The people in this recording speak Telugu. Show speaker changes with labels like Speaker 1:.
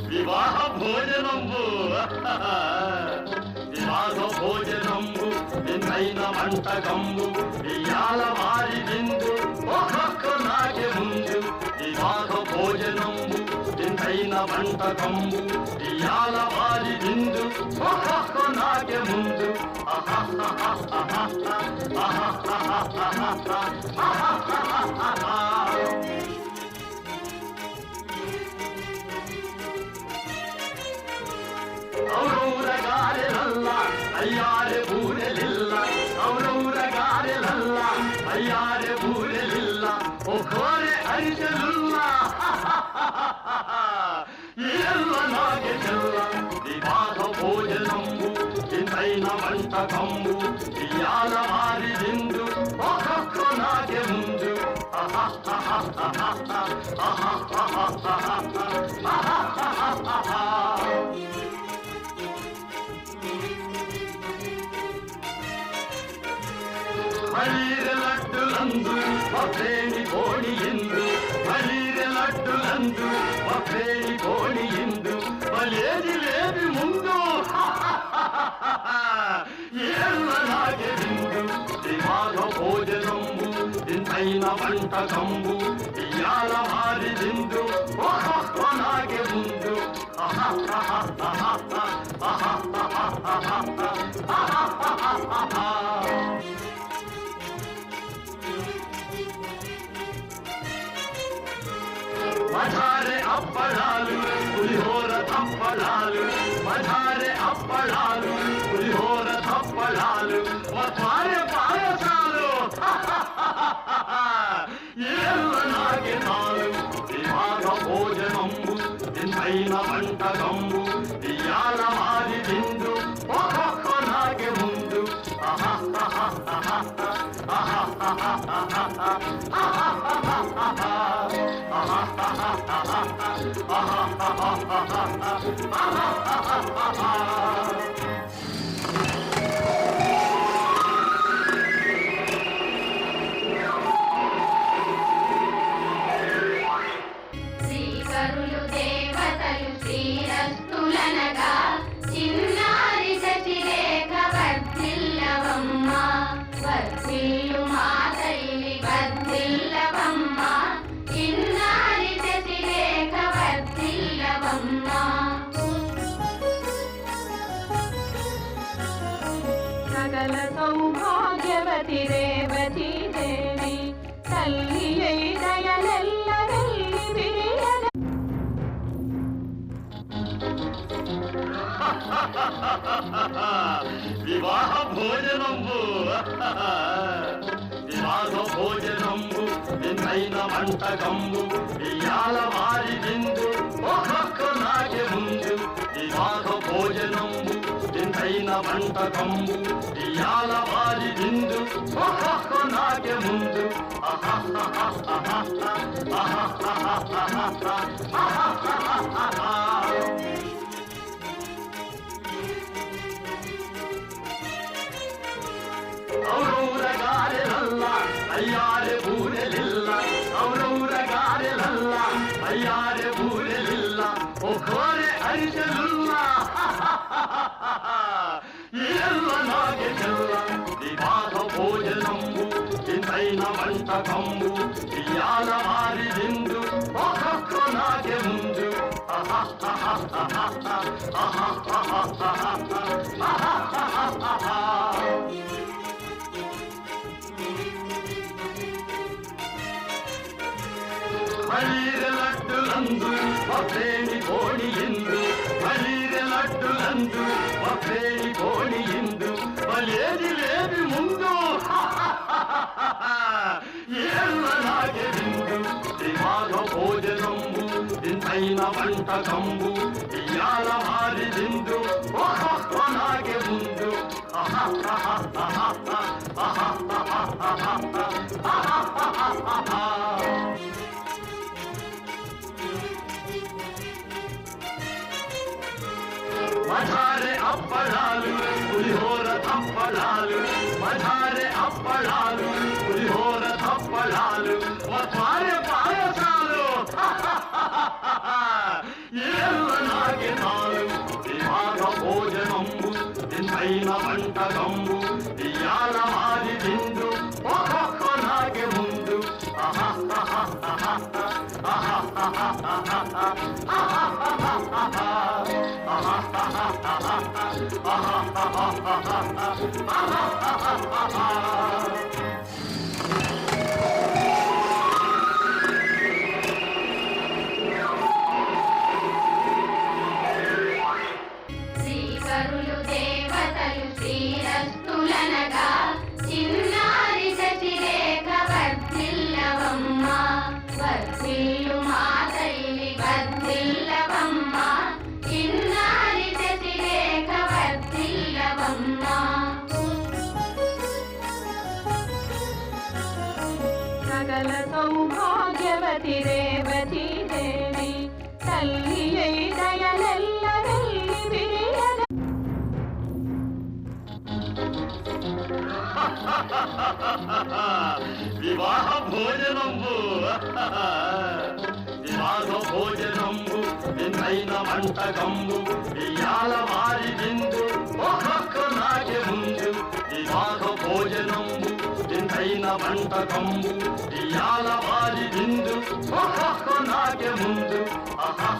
Speaker 1: వివాహ భోజనంబు వివాహ భోజనంబు నిన్నైన వంటకంబు ఇయాల వారి విందు ఒక్కొక్క నాకే ముందు వివాహ భోజనంబు నిన్నైన వంటకంబు ఇయాల వారి విందు ఒక్కొక్క నాకే ముందు ఔరౌరగారెలల్ల అయ్యారె బూరెలిల్ల ఔరౌరగారెలల్ల అయ్యారె బూరెలిల్ల ఒకోరె అరిసెలుల్ల ఎల్ల నాగే చెల్ల వివాహ భోజనంబు ఇంతైన వంటకంబు ఇయాల వారి విందు ఒక్కొక్క నాగే ముందు మలీరె లడ్డులందు ఒకేని కోడి ఇందు మలీరె లడ్డులందు ఒకేని కోడి ఇందు మలేది లేది ముందు ఏళ్ళ నాగే విందు వివాహ భోజనంబు ఇంతైన వంటకంబు ఇయాల వారి విందు ఒక్కొక్క నాగే ముందు మధారె అప్పడాలు పులిహోర తప్పడాలు మధారె అప్పడాలు పులిహోర తప్పడాలు మధారె పాయసాలు ఏళ్ళ నాగే నాలు వివాహ భోజనంబు ఇంతైన వంటకంబు ఇయాల వారి విందు ఒక్కొక్క నాగే ముందు
Speaker 2: శ్రీకరులు దేవతలు శ్రీరస్తులనగా చిన్నారి శశిరేఖ వర్ధిల్లవమ్మ వర్ధిల్లు మా తల్లి వర్ధిల్లవమ్మ చిన్నారి శశిరేఖ వర్ధిల్లవమ్మ
Speaker 3: సకల సౌభాగ్యవతి రేవతి దేవి తల్లి దయలెల్ల వెళ్ళి విరియద
Speaker 1: వివాహ భోజనంబు వివాహ భోజనంబు నిన్నైన వంటకంబు ఇయాల వారి విందు ఒక్కొక్క నాగే ముందు వివాహ భోజనంబు నిన్నైన వంటకంబు ఇయాల వారి విందు ఒక్కొక్క నాగే ముందు ఔరౌరగారెలల్ల అయ్యారె బూరెలిల్ల ఔరౌరగారెలల్ల అయ్యారె బూరెలిల్ల ఒకోరె అరిసెలుల్ల ఎల్ల నాగే చెల్ల వివాహ భోజనంబు ఇంతైన వంటకంబు ఇయాల వారి విందు ఒక్కొక్క నాగే ముందు మలీరె లడ్డులందు ఒకేని కోడి ఇందు మలీరె లడ్డులందు ఒకేని కోడి ఇందు మలేది లేది ముందు ఏళ్ళ నాగే విందు వివాహ భోజనంబు ఇంతైన వంటకంబు ఇయాల వారి విందు ఒక్కొక్క నాగే ముందు మధారె అప్పడాలు పులిహోర తప్పడాలు మధారె అప్పడాలు పులిహోర తప్పడాలు మధారె పాయసాలు
Speaker 2: శ్రీకరులు దేవతలు శ్రీరస్తులనగా చిన్నారి శశిరేఖ వర్ధిల్లవమ్మ వర్ధిల్లు మా తల్లి వర్ధిల్లవమ్మ చిన్నారి శశిరేఖ వర్ధిల్లవమ్మ
Speaker 3: సకల సౌభాగ్యవతి రేవతి దేవి తల్లియై దయలెల్ల వెల్లి విరియద
Speaker 1: వివాహ భోజనంబు వివాహ భోజనంబు వింతైన వంటకంబు ఇయాల వారి విందు ఒక్కొక్క నాకే ముందు వివాహ భోజనంబు వింతైన వంటకంబు ఇయాల వారి విందు ఒక్కొక్క నాకే ముందు ఆహా